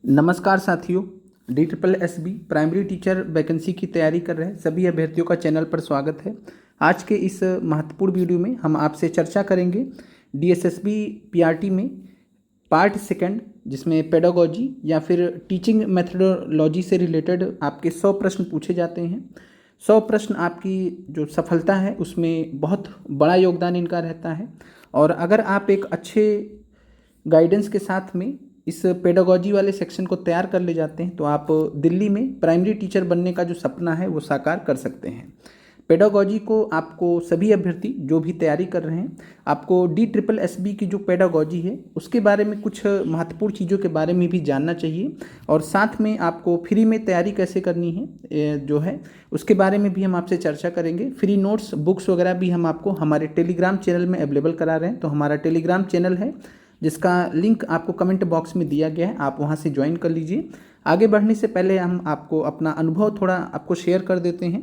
नमस्कार साथियों। D triple S B primary teacher vacancy की तैयारी कर रहे सभी अभ्यर्थियों का चैनल पर स्वागत है। आज के इस महत्वपूर्ण वीडियो में हम आपसे चर्चा करेंगे D S S B P R T में पार्ट सेकंड, जिसमें पेडागोजी या फिर टीचिंग मेथडोलॉजी से रिलेटेड आपके 100 प्रश्न पूछे जाते हैं। 100 प्रश्न आपकी जो सफलता है उसमें बहुत बड़ा योगदान इनका रहता है। और अगर आप एक अच्छे गाइडेंस के साथ में इस पेडागोजी वाले सेक्शन को तैयार कर ले जाते हैं तो आप दिल्ली में प्राइमरी टीचर बनने का जो सपना है वो साकार कर सकते हैं। पेडागोजी को आपको सभी अभ्यर्थी जो भी तैयारी कर रहे हैं, आपको डी ट्रिपल एस बी की जो पेडागोजी है उसके बारे में कुछ महत्वपूर्ण चीज़ों के बारे में भी जानना चाहिए। और साथ में आपको फ्री में तैयारी कैसे करनी है जो है उसके बारे में भी हम आपसे चर्चा करेंगे। फ्री नोट्स, बुक्स वगैरह भी हम आपको हमारे टेलीग्राम चैनल में अवेलेबल करा रहे हैं। तो हमारा टेलीग्राम चैनल है जिसका लिंक आपको कमेंट बॉक्स में दिया गया है, आप वहां से ज्वाइन कर लीजिए। आगे बढ़ने से पहले हम आपको अपना अनुभव थोड़ा आपको शेयर कर देते हैं।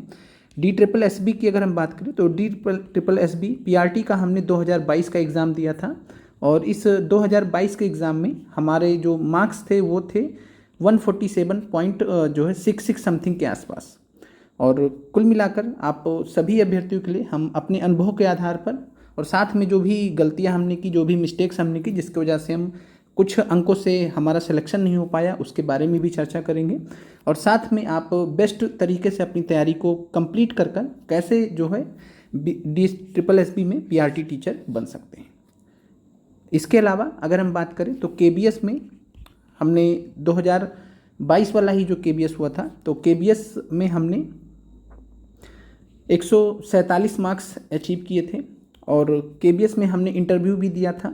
डी ट्रिपल एस बी की अगर हम बात करें तो D triple S B P R T का हमने 2022 का एग्ज़ाम दिया था और इस 2022 के एग्ज़ाम में हमारे जो मार्क्स थे वो थे 147 पॉइंट जो है 66 समथिंग के आसपास। और कुल मिलाकर आप सभी अभ्यर्थियों के लिए हम अपने अनुभव के आधार पर और साथ में जो भी गलतियां हमने की, जो भी मिस्टेक्स हमने की जिसकी वजह से हम कुछ अंकों से हमारा सिलेक्शन नहीं हो पाया, उसके बारे में भी चर्चा करेंगे। और साथ में आप बेस्ट तरीके से अपनी तैयारी को कंप्लीट कर कैसे जो है डी ट्रिपल एस बी में पी आर टी टीचर बन सकते हैं। इसके अलावा अगर हम बात करें तो के बी एस में हमने 2022 वाला ही जो के बी एस हुआ था, तो के बी एस में हमने 147 मार्क्स अचीव किए थे। और के बी एस में हमने इंटरव्यू भी दिया था।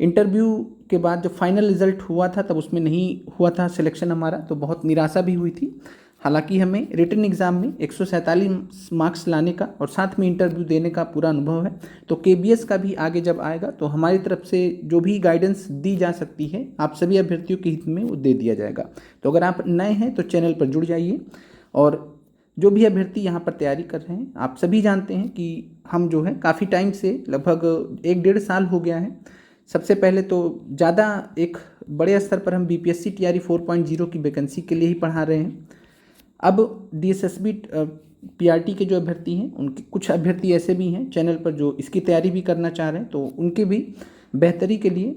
इंटरव्यू के बाद जब फाइनल रिजल्ट हुआ था तब उसमें नहीं हुआ था सिलेक्शन हमारा, तो बहुत निराशा भी हुई थी। हालांकि हमें रिटन एग्ज़ाम में 147 मार्क्स लाने का और साथ में इंटरव्यू देने का पूरा अनुभव है। तो के बी एस का भी आगे जब आएगा तो हमारी तरफ से जो भी गाइडेंस दी जा सकती है आप सभी अभ्यर्थियों के हित में वो दे दिया जाएगा। तो अगर आप नए हैं तो चैनल पर जुड़ जाइए। और जो भी अभ्यर्थी यहाँ पर तैयारी कर रहे हैं, आप सभी जानते हैं कि हम जो है काफ़ी टाइम से लगभग 1-1.5 साल हो गया है। सबसे पहले तो ज़्यादा एक बड़े स्तर पर हम BPSC TRE 4.0 की वैकेंसी के लिए ही पढ़ा रहे हैं। अब DSSB PRT के जो अभ्यर्थी हैं, उनके कुछ अभ्यर्थी ऐसे भी हैं चैनल पर जो इसकी तैयारी भी करना चाह रहे हैं, तो उनके भी बेहतरी के लिए,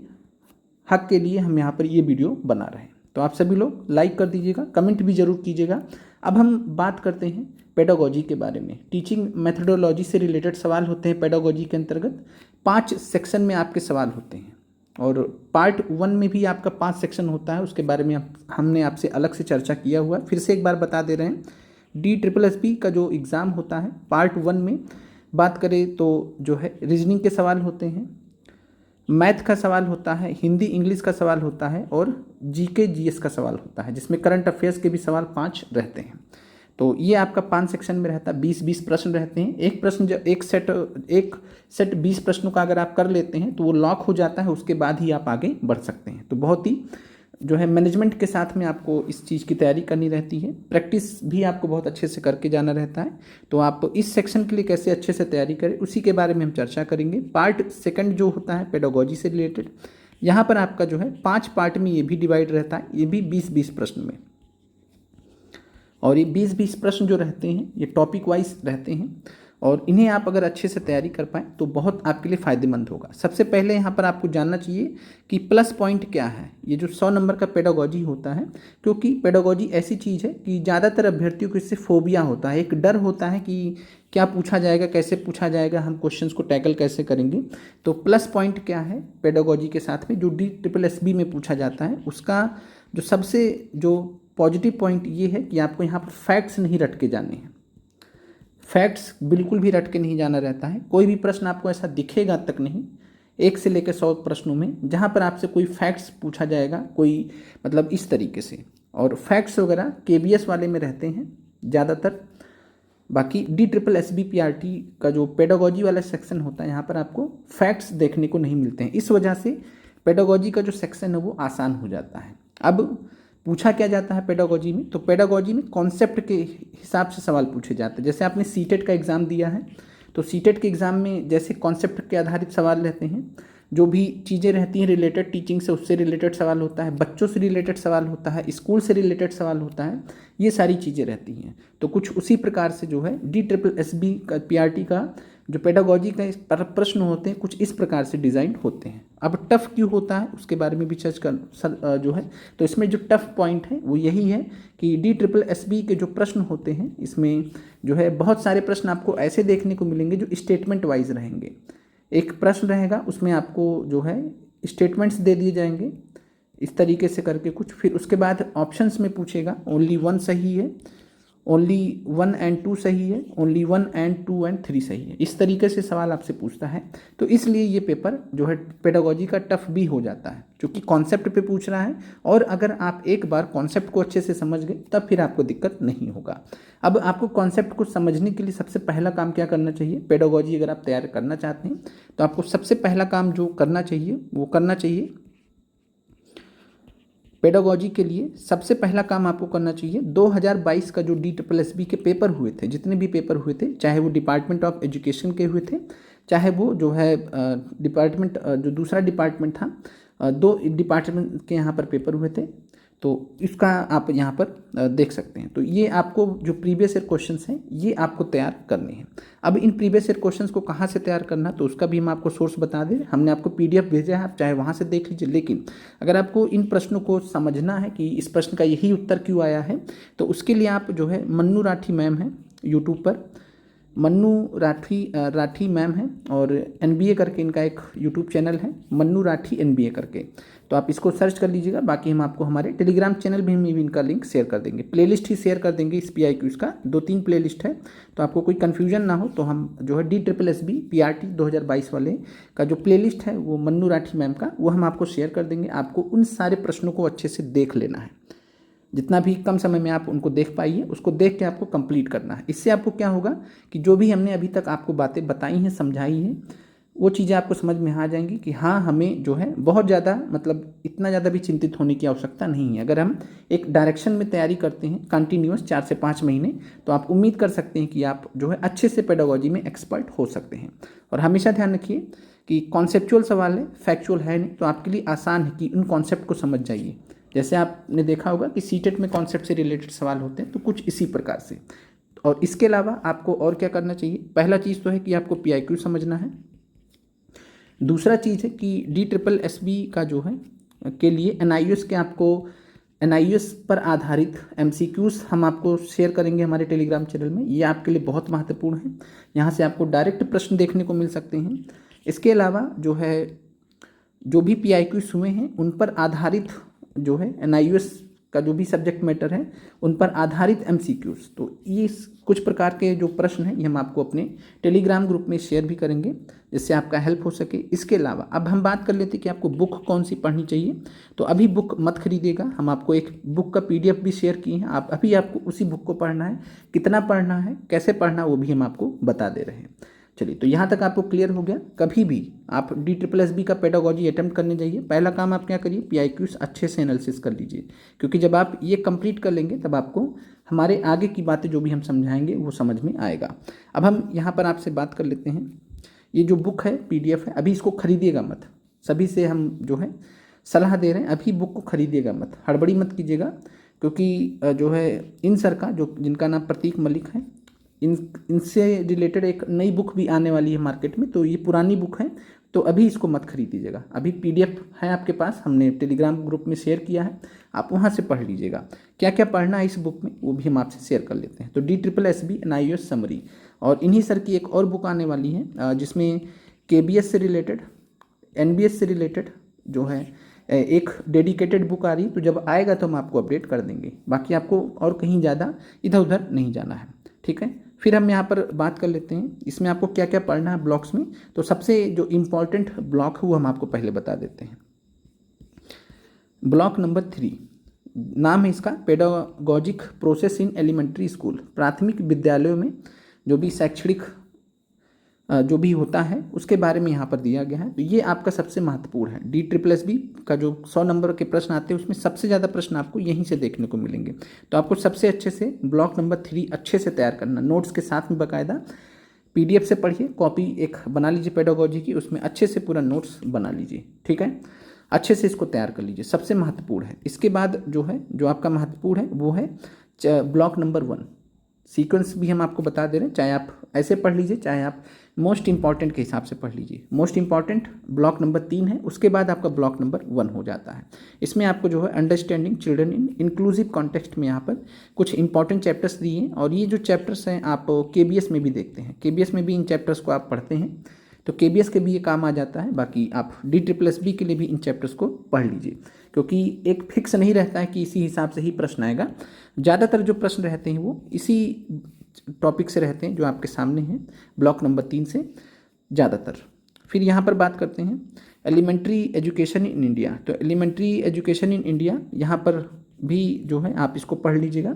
हक के लिए हम यहाँ पर ये वीडियो बना रहे हैं। तो आप सभी लोग लाइक कर दीजिएगा, कमेंट भी ज़रूर कीजिएगा। अब हम बात करते हैं पेडागोजी के बारे में। टीचिंग मेथडोलॉजी से रिलेटेड सवाल होते हैं पेडागोजी के अंतर्गत। 5 सेक्शन में आपके सवाल होते हैं और पार्ट 1 में भी आपका 5 सेक्शन होता है, उसके बारे में हमने आपसे अलग से चर्चा किया हुआ है। फिर से एक बार बता दे रहे हैं, डी ट्रिपल एस बी का जो एग्ज़ाम होता है पार्ट 1 में बात करें तो जो है रीजनिंग के सवाल होते हैं, मैथ का सवाल होता है, हिंदी इंग्लिश का सवाल होता है और जीके जीएस का सवाल होता है, जिसमें करंट अफेयर्स के भी सवाल 5 रहते हैं। तो ये आपका 5 सेक्शन में रहता है। 20-20 प्रश्न रहते हैं। एक प्रश्न जब एक सेट 20 प्रश्नों का अगर आप कर लेते हैं तो वो लॉक हो जाता है, उसके बाद ही आप आगे बढ़ सकते हैं। तो बहुत ही जो है मैनेजमेंट के साथ में आपको इस चीज़ की तैयारी करनी रहती है। प्रैक्टिस भी आपको बहुत अच्छे से करके जाना रहता है। तो आप इस सेक्शन के लिए कैसे अच्छे से तैयारी करें उसी के बारे में हम चर्चा करेंगे। पार्ट सेकंड जो होता है पेडागोजी से रिलेटेड, यहाँ पर आपका जो है 5 पार्ट में ये भी डिवाइड रहता है, ये भी 20-20 प्रश्न में। और ये 20-20 प्रश्न जो रहते हैं ये टॉपिक वाइज रहते हैं और इन्हें आप अगर अच्छे से तैयारी कर पाएँ तो बहुत आपके लिए फ़ायदेमंद होगा। सबसे पहले यहाँ पर आपको जानना चाहिए कि प्लस पॉइंट क्या है। ये जो 100 नंबर का पेडागोजी होता है, क्योंकि पेडागोजी ऐसी चीज़ है कि ज़्यादातर अभ्यर्थियों को इससे फोबिया होता है, एक डर होता है कि क्या पूछा जाएगा, कैसे पूछा जाएगा, हम क्वेश्चंस को टैकल कैसे करेंगे। तो प्लस पॉइंट क्या है पेडागोजी के साथ में जो डी ट्रिपल एस बी में पूछा जाता है, उसका जो सबसे जो पॉजिटिव पॉइंट ये है कि आपको यहाँ पर फैक्ट्स नहीं रट के जाने हैं। फैक्ट्स बिल्कुल भी रट के नहीं जाना रहता है। कोई भी प्रश्न आपको ऐसा दिखेगा तक नहीं 1 से लेकर 100 प्रश्नों में जहाँ पर आपसे कोई फैक्ट्स पूछा जाएगा, कोई मतलब इस तरीके से। और फैक्ट्स वगैरह KBS वाले में रहते हैं ज़्यादातर। बाकी D triple S B P R T का जो पेडागोजी वाला सेक्शन होता है, यहाँ पर आपको फैक्ट्स देखने को नहीं मिलते हैं। इस वजह से पेडागोजी का जो सेक्शन है वो आसान हो जाता है। अब पूछा क्या जाता है पेडागोजी में, तो पेडागोजी में कॉन्सेप्ट के हिसाब से सवाल पूछे जाते हैं। जैसे आपने सीटेट का एग्ज़ाम दिया है तो सीटेट के एग्ज़ाम में जैसे कॉन्सेप्ट के आधारित सवाल रहते हैं, जो भी चीज़ें रहती हैं रिलेटेड टीचिंग से, उससे रिलेटेड सवाल होता है, बच्चों से रिलेटेड सवाल होता है, स्कूल से रिलेटेड सवाल होता है, ये सारी चीज़ें रहती हैं। तो कुछ उसी प्रकार से जो है DSSB का PRT का जो पेडागोजी का प्रश्न होते हैं कुछ इस प्रकार से डिज़ाइन होते हैं। अब टफ क्यों होता है उसके बारे में भी जो है, तो इसमें जो टफ पॉइंट है वो यही है कि DSSB के जो प्रश्न होते हैं इसमें जो है बहुत सारे प्रश्न आपको ऐसे देखने को मिलेंगे जो स्टेटमेंट वाइज रहेंगे। एक प्रश्न रहेगा उसमें आपको जो है स्टेटमेंट्स दे दिए जाएंगे इस तरीके से करके कुछ, फिर उसके बाद ऑप्शंस में पूछेगा ओनली 1 सही है, ओनली 1 and 2 सही है, ओनली 1 and 2 and 3 सही है, इस तरीके से सवाल आपसे पूछता है। तो इसलिए ये पेपर जो है पेडागोजी का टफ भी हो जाता है क्योंकि कॉन्सेप्ट पे पूछ रहा है, और अगर आप एक बार कॉन्सेप्ट को अच्छे से समझ गए तब फिर आपको दिक्कत नहीं होगा। अब आपको कॉन्सेप्ट को समझने के लिए सबसे पहला काम क्या करना चाहिए, पेडागोजी अगर आप तैयार करना चाहते हैं तो आपको सबसे पहला काम जो करना चाहिए वो करना चाहिए, पेडागोजी के लिए सबसे पहला काम आपको करना चाहिए 2022 का जो DSSB के पेपर हुए थे, जितने भी पेपर हुए थे, चाहे वो डिपार्टमेंट ऑफ एजुकेशन के हुए थे, चाहे वो जो है डिपार्टमेंट जो दूसरा डिपार्टमेंट था, 2 डिपार्टमेंट के यहाँ पर पेपर हुए थे, तो इसका आप यहाँ पर देख सकते हैं। तो ये आपको जो प्रीवियस ईयर क्वेश्चंस हैं ये आपको तैयार करने हैं। अब इन प्रीवियस ईयर क्वेश्चंस को कहाँ से तैयार करना तो उसका भी हम आपको सोर्स बता दें, हमने आपको PDF भेजा है, आप चाहे वहाँ से देख लीजिए। लेकिन अगर आपको इन प्रश्नों को समझना है कि इस प्रश्न का यही उत्तर क्यों आया है, तो उसके लिए आप जो है मन्नू राठी मैम है यूट्यूब पर, मन्नू राठी मैम है, और NBA करके इनका एक यूट्यूब चैनल है, मन्नू राठी NBA करके, तो आप इसको सर्च कर लीजिएगा। बाकी हम आपको हमारे टेलीग्राम चैनल में भी इनका लिंक शेयर कर देंगे, प्लेलिस्ट ही शेयर कर देंगे इस PIQs का, 2-3 प्लेलिस्ट है, तो आपको कोई कन्फ्यूजन ना हो तो हम जो है DSSB PRT 2022 वाले का जो प्लेलिस्ट है वो मन्नू राठी मैम का, वो हम आपको शेयर कर देंगे। आपको उन सारे प्रश्नों को अच्छे से देख लेना है, जितना भी कम समय में आप उनको देख पाइए उसको देख के आपको कंप्लीट करना है। इससे आपको क्या होगा कि जो भी हमने अभी तक आपको बातें बताई हैं, समझाई हैं, वो चीज़ें आपको समझ में आ जाएंगी कि हाँ हमें जो है बहुत ज़्यादा मतलब इतना ज़्यादा भी चिंतित होने की आवश्यकता नहीं है। अगर हम एक डायरेक्शन में तैयारी करते हैं कंटिन्यूअस 4 से 5 महीने, तो आप उम्मीद कर सकते हैं कि आप जो है अच्छे से पेडागोजी में एक्सपर्ट हो सकते हैं। और हमेशा ध्यान रखिए कि कॉन्सेप्चुअल सवाल है, फैक्चुअल है नहीं, तो आपके लिए आसान है कि उन कॉन्सेप्ट को समझ जाइए। जैसे आपने देखा होगा कि सीटेट में कॉन्सेप्ट से रिलेटेड सवाल होते हैं, तो कुछ इसी प्रकार से। और इसके अलावा आपको और क्या करना चाहिए, पहला चीज़ तो है कि आपको PIQ समझना है, दूसरा चीज़ है कि DSSB का जो है के लिए NIOS के आपको NIOS पर आधारित MCQs हम आपको शेयर करेंगे हमारे टेलीग्राम चैनल में, ये आपके लिए बहुत महत्वपूर्ण है, यहाँ से आपको डायरेक्ट प्रश्न देखने को मिल सकते हैं। इसके अलावा जो है जो भी PIQs हुए हैं उन पर आधारित जो है NIOS का जो भी सब्जेक्ट मैटर है उन पर आधारित MCQs, तो ये कुछ प्रकार के जो प्रश्न हैं ये हम आपको अपने टेलीग्राम ग्रुप में शेयर भी करेंगे जिससे आपका हेल्प हो सके। इसके अलावा अब हम बात कर लेते हैं कि आपको बुक कौन सी पढ़नी चाहिए। तो अभी बुक मत खरीदिएगा, हम आपको एक बुक का PDF भी शेयर किए हैं, आप अभी आपको उसी बुक को पढ़ना है, कितना पढ़ना है, कैसे पढ़ना है वो भी हम आपको बता दे रहे हैं। चलिए, तो यहाँ तक आपको क्लियर हो गया। कभी भी आप DSSB का पेडागोजी अटेम्प्ट करने जाइए, पहला काम आप क्या करिए, PIQs अच्छे से एनालिसिस कर लीजिए, क्योंकि जब आप ये कंप्लीट कर लेंगे तब आपको हमारे आगे की बातें जो भी हम समझाएंगे वो समझ में आएगा। अब हम यहाँ पर आपसे बात कर लेते हैं, ये जो बुक है PDF है, अभी इसको खरीदिएगा मत, सभी से हम जो है सलाह दे रहे हैं, अभी बुक को खरीदिएगा मत, हड़बड़ी मत कीजिएगा, क्योंकि जो है इन सर का जो जिनका नाम प्रतीक मलिक है, इनसे रिलेटेड एक नई बुक भी आने वाली है मार्केट में, तो ये पुरानी बुक है, तो अभी इसको मत खरीद लीजिएगा। अभी PDF है आपके पास, हमने टेलीग्राम ग्रुप में शेयर किया है, आप वहाँ से पढ़ लीजिएगा। क्या क्या पढ़ना है इस बुक में वो भी हम आपसे शेयर कर लेते हैं। तो DSSB NIOS समरी, और इन्हीं सर की एक और बुक आने वाली है जिसमें KBS से रिलेटेड, NBS से रिलेटेड जो है एक डेडिकेटेड बुक आ रही है, तो जब आएगा तो हम आपको अपडेट कर देंगे। बाकी आपको और कहीं ज़्यादा इधर उधर नहीं जाना है, ठीक है। फिर हम यहाँ पर बात कर लेते हैं इसमें आपको क्या क्या पढ़ना है ब्लॉक्स में। तो सबसे जो इम्पॉर्टेंट ब्लॉक है वो हम आपको पहले बता देते हैं। ब्लॉक नंबर 3, नाम है इसका pedagogic process in elementary school. प्राथमिक विद्यालयों में जो भी शैक्षणिक जो भी होता है उसके बारे में यहाँ पर दिया गया है। तो ये आपका सबसे महत्वपूर्ण है। DSSB का जो 100 नंबर के प्रश्न आते हैं उसमें सबसे ज़्यादा प्रश्न आपको यहीं से देखने को मिलेंगे। तो आपको सबसे अच्छे से ब्लॉक नंबर 3 अच्छे से तैयार करना, नोट्स के साथ में बाकायदा PDF से पढ़िए, कॉपी एक बना लीजिए पेडागोजी की, उसमें अच्छे से पूरा नोट्स बना लीजिए, ठीक है, अच्छे से इसको तैयार कर लीजिए, सबसे महत्वपूर्ण है। इसके बाद जो है, जो आपका महत्वपूर्ण है वो है ब्लॉक नंबर 1। सीक्वेंस भी हम आपको बता दे रहे हैं, चाहे आप ऐसे पढ़ लीजिए, चाहे आप मोस्ट इंपॉर्टेंट के हिसाब से पढ़ लीजिए। मोस्ट इंपॉर्टेंट ब्लॉक नंबर 3 है, उसके बाद आपका ब्लॉक नंबर 1 हो जाता है। इसमें आपको जो है understanding children in inclusive context में यहाँ पर कुछ इंपॉर्टेंट चैप्टर्स दिए हैं, और ये जो चैप्टर्स हैं आप KBS में भी देखते हैं, KBS में भी इन चैप्टर्स को आप पढ़ते हैं, तो KBS के भी ये काम आ जाता है। बाकी आप DSSB के लिए भी इन चैप्टर्स को पढ़ लीजिए, क्योंकि एक फिक्स नहीं रहता है कि इसी हिसाब से ही प्रश्न आएगा। ज़्यादातर जो प्रश्न रहते हैं वो इसी टॉपिक से रहते हैं जो आपके सामने हैं, ब्लॉक नंबर 3 से ज़्यादातर। फिर यहाँ पर बात करते हैं एलिमेंट्री एजुकेशन इन इंडिया। तो एलिमेंट्री एजुकेशन इन इंडिया यहाँ पर भी जो है आप इसको पढ़ लीजिएगा,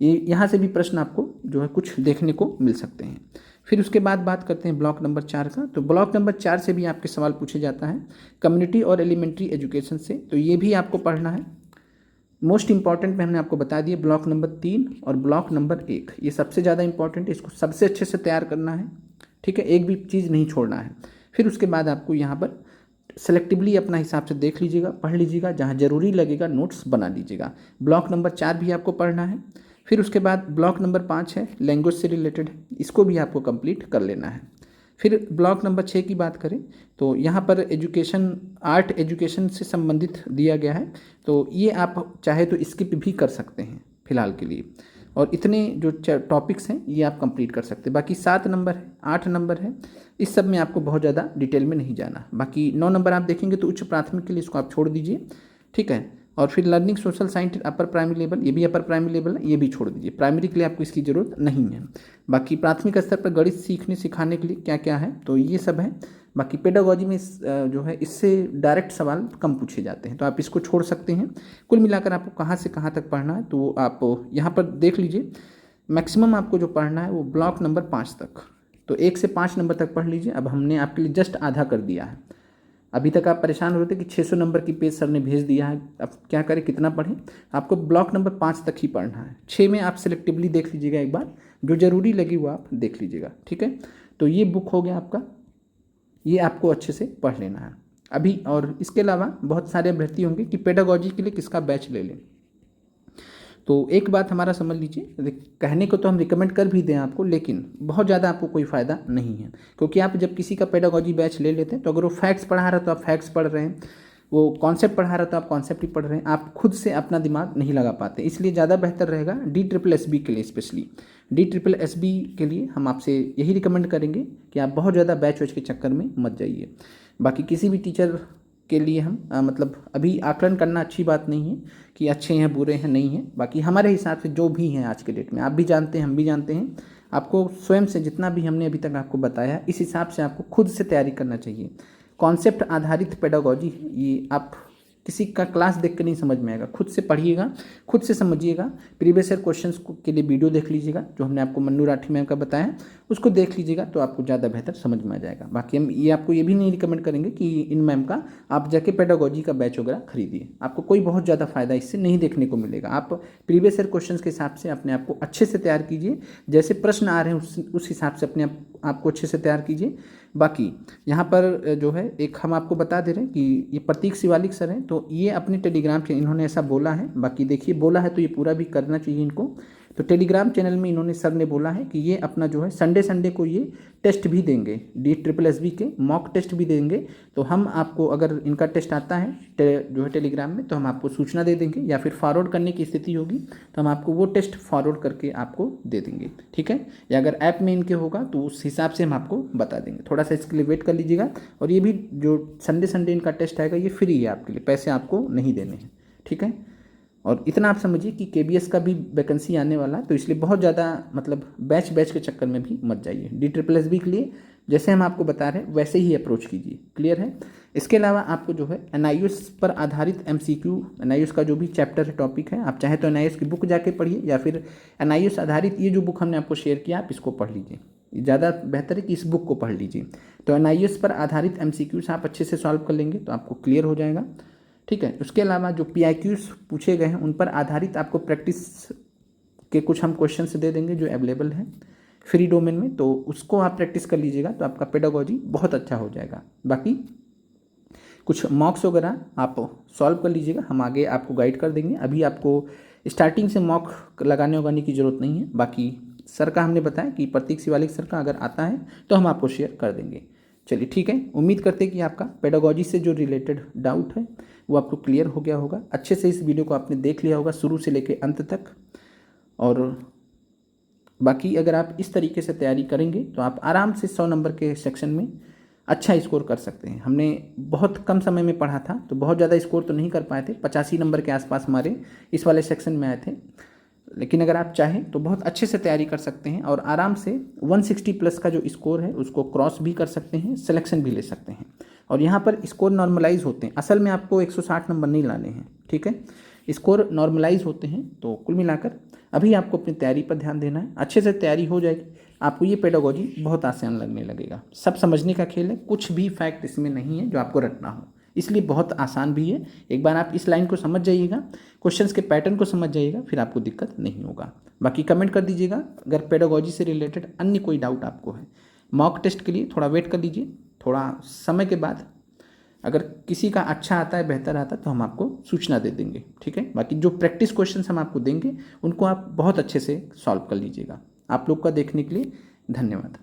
ये यहाँ से भी प्रश्न आपको जो है कुछ देखने को मिल सकते हैं। फिर उसके बाद बात करते हैं ब्लॉक नंबर 4 का। तो ब्लॉक नंबर 4 से भी आपके सवाल पूछे जाता है कम्युनिटी और एलिमेंट्री एजुकेशन से, तो ये भी आपको पढ़ना है। मोस्ट इंपॉर्टेंट में हमने आपको बता दिया ब्लॉक नंबर 3 और ब्लॉक नंबर 1, ये सबसे ज़्यादा इंपॉर्टेंट है, इसको सबसे अच्छे से तैयार करना है, ठीक है, एक भी चीज़ नहीं छोड़ना है। फिर उसके बाद आपको यहाँ पर सेलेक्टिवली अपना हिसाब से देख लीजिएगा, पढ़ लीजिएगा, जहाँ ज़रूरी लगेगा नोट्स बना लीजिएगा। ब्लॉक नंबर 4 भी आपको पढ़ना है। फिर उसके बाद ब्लॉक नंबर 5 है, लैंग्वेज से रिलेटेड, इसको भी आपको कंप्लीट कर लेना है। फिर ब्लॉक नंबर 6 की बात करें तो यहाँ पर एजुकेशन, आर्ट एजुकेशन से संबंधित दिया गया है, तो ये आप चाहे तो स्किप भी कर सकते हैं फिलहाल के लिए, और इतने जो टॉपिक्स हैं ये आप कंप्लीट कर सकते हैं। बाकी 7 नंबर है, 8 नंबर है, इस सब में आपको बहुत ज़्यादा डिटेल में नहीं जाना। बाकी 9 नंबर आप देखेंगे तो उच्च प्राथमिक के लिए इसको आप छोड़ दीजिए, ठीक है। और फिर learning social science upper primary level, ये भी अपर प्राइमरी लेवल है, ये भी छोड़ दीजिए, प्राइमरी के लिए आपको इसकी ज़रूरत नहीं है। बाकी प्राथमिक स्तर पर गणित सीखने सिखाने के लिए क्या क्या है, तो ये सब है। बाकी पेडागोजी में जो है इससे डायरेक्ट सवाल कम पूछे जाते हैं, तो आप इसको छोड़ सकते हैं। कुल मिलाकर आपको कहाँ से कहाँ तक पढ़ना है तो आप यहाँ पर देख लीजिए, मैक्सिमम आपको जो पढ़ना है वो ब्लॉक नंबर 5 तक, तो 1 से 5 नंबर तक पढ़ लीजिए। अब हमने आपके लिए जस्ट आधा कर दिया है। अभी तक आप परेशान हो रहे थे कि 600 नंबर की पेज सर ने भेज दिया है, अब क्या करें, कितना पढ़ें। आपको ब्लॉक नंबर 5 तक ही पढ़ना है। 6 में आप सिलेक्टिवली देख लीजिएगा, एक बार जो ज़रूरी लगी वो आप देख लीजिएगा, ठीक है। तो ये बुक हो गया आपका, ये आपको अच्छे से पढ़ लेना है अभी। और इसके अलावा बहुत सारे अभ्यर्थी होंगे कि पेडागोजी के लिए किसका बैच ले लें, तो एक बात हमारा समझ लीजिए, कहने को तो हम रिकमेंड कर भी दें आपको, लेकिन बहुत ज़्यादा आपको कोई फ़ायदा नहीं है, क्योंकि आप जब किसी का पेडागोजी बैच ले लेते हैं तो अगर वो फैक्ट्स पढ़ा रहा है तो आप फैक्ट्स पढ़ रहे हैं, वो कॉन्सेप्ट पढ़ा रहा है तो आप कॉन्सेप्ट ही पढ़ रहे हैं, आप खुद से अपना दिमाग नहीं लगा पाते। इसलिए ज़्यादा बेहतर रहेगा DSSB के लिए, स्पेशली DSSB के लिए हम आपसे यही रिकमेंड करेंगे कि आप बहुत ज़्यादा बैच वैच के चक्कर में मत जाइए। बाकी किसी भी टीचर के लिए हम मतलब अभी आकलन करना अच्छी बात नहीं है कि अच्छे हैं बुरे हैं, नहीं हैं। बाकी हमारे हिसाब से जो भी हैं आज के डेट में, आप भी जानते हैं हम भी जानते हैं, आपको स्वयं से जितना भी हमने अभी तक आपको बताया इस हिसाब से आपको खुद से तैयारी करना चाहिए। कॉन्सेप्ट आधारित पेडागोजी ये आप किसी का क्लास देख कर नहीं समझ में आएगा, खुद से पढ़िएगा, खुद से समझिएगा। प्रीवियस ईयर क्वेश्चंस के लिए वीडियो देख लीजिएगा, जो हमने आपको मन्नू राठी मैम का बताया उसको देख लीजिएगा, तो आपको ज़्यादा बेहतर समझ में आ जाएगा। बाकी हम ये आपको ये भी नहीं रिकमेंड करेंगे कि इन मैम का आप जाके पेडागोजी का बैच वगैरह खरीदिए, आपको कोई बहुत ज़्यादा फायदा इससे नहीं देखने को मिलेगा। आप प्रीवियस ईयर क्वेश्चन के हिसाब से अपने आप को अच्छे से तैयार कीजिए, जैसे प्रश्न आ रहे हैं उस हिसाब से अपने आप को अच्छे से तैयार कीजिए। बाकी यहाँ पर जो है एक हम आपको बता दे रहे हैं कि ये प्रतीक शिवालिक सर हैं, तो ये अपने टेलीग्राम चैनल इन्होंने ऐसा बोला है, बाकी देखिए बोला है तो ये पूरा भी करना चाहिए इनको। तो टेलीग्राम चैनल में इन्होंने सर ने बोला है कि ये अपना जो है संडे को ये टेस्ट भी देंगे, DSSB के मॉक टेस्ट भी देंगे। तो हम आपको अगर इनका टेस्ट आता है जो है टेलीग्राम में, तो हम आपको सूचना दे देंगे, या फिर फॉरवर्ड करने की स्थिति होगी तो हम आपको वो टेस्ट फॉरवर्ड करके आपको दे देंगे, ठीक है। या अगर ऐप में इनके होगा तो उस हिसाब से हम आपको बता देंगे, थोड़ा सा इसके लिए वेट कर लीजिएगा। और ये भी जो संडे इनका टेस्ट आएगा ये फ्री है आपके लिए, पैसे आपको नहीं देने हैं, ठीक है। और इतना आप समझिए कि KBS का भी वैकेंसी आने वाला है, तो इसलिए बहुत ज़्यादा मतलब बैच के चक्कर में भी मत जाइए। DSSB के लिए जैसे हम आपको बता रहे हैं वैसे ही अप्रोच कीजिए, क्लियर है। इसके अलावा आपको जो है NIOS पर आधारित MCQ, NIOS का जो भी चैप्टर है टॉपिक है, आप चाहे तो NIOS की बुक जाके पढ़िए, या फिर NIOS आधारित ये जो बुक हमने आपको शेयर किया आप इसको पढ़ लीजिए, ज़्यादा बेहतर है कि इस बुक को पढ़ लीजिए। तो NIOS पर आधारित MCQs आप अच्छे से सॉल्व कर लेंगे तो आपको क्लियर हो जाएगा, ठीक है। उसके अलावा जो PIQs पूछे गए हैं उन पर आधारित आपको प्रैक्टिस के कुछ हम क्वेश्चन दे देंगे जो अवेलेबल हैं। फ्री डोमेन में, तो उसको आप प्रैक्टिस कर लीजिएगा तो आपका पेडागोजी बहुत अच्छा हो जाएगा। बाकी कुछ मॉक्स वगैरह आप सॉल्व कर लीजिएगा, हम आगे आपको गाइड कर देंगे। अभी आपको स्टार्टिंग से मॉक लगाने उगाने की ज़रूरत नहीं है। बाकी सर का हमने बताया कि प्रतीक शिवालिक सर का अगर आता है तो हम आपको शेयर कर देंगे। चलिए ठीक है, उम्मीद करते हैं कि आपका पेडागोजी से जो रिलेटेड डाउट है वो आपको क्लियर हो गया होगा। अच्छे से इस वीडियो को आपने देख लिया होगा शुरू से लेकर अंत तक। और बाकी अगर आप इस तरीके से तैयारी करेंगे तो आप आराम से 100 नंबर के सेक्शन में अच्छा स्कोर कर सकते हैं। हमने बहुत कम समय में पढ़ा था तो बहुत ज़्यादा स्कोर तो नहीं कर पाए थे, 85 नंबर के आसपास हमारे इस वाले सेक्शन में आए थे। लेकिन अगर आप चाहें तो बहुत अच्छे से तैयारी कर सकते हैं और आराम से 160 प्लस का जो स्कोर है उसको क्रॉस भी कर सकते हैं, सिलेक्शन भी ले सकते हैं। और यहाँ पर स्कोर नॉर्मलाइज होते हैं, असल में आपको 160 नंबर नहीं लाने हैं, ठीक है, स्कोर नॉर्मलाइज होते हैं। तो कुल मिलाकर अभी आपको अपनी तैयारी पर ध्यान देना है, अच्छे से तैयारी हो जाएगी, आपको ये पेडागोजी बहुत आसान लगने लगेगा। सब समझने का खेल है, कुछ भी फैक्ट इसमें नहीं है जो आपको रटना हो, इसलिए बहुत आसान भी है। एक बार आप इस लाइन को समझ जाइएगा, क्वेश्चंस के पैटर्न को समझ जाइएगा, फिर आपको दिक्कत नहीं होगा। बाकी कमेंट कर दीजिएगा अगर पेडागोजी से रिलेटेड अन्य कोई डाउट आपको है। मॉक टेस्ट के लिए थोड़ा वेट कर लीजिए, थोड़ा समय के बाद अगर किसी का अच्छा आता है, बेहतर आता है, तो हम आपको सूचना दे देंगे, ठीक है। बाकी जो प्रैक्टिस क्वेश्चंस हम आपको देंगे उनको आप बहुत अच्छे से सॉल्व कर लीजिएगा। आप लोग का देखने के लिए धन्यवाद।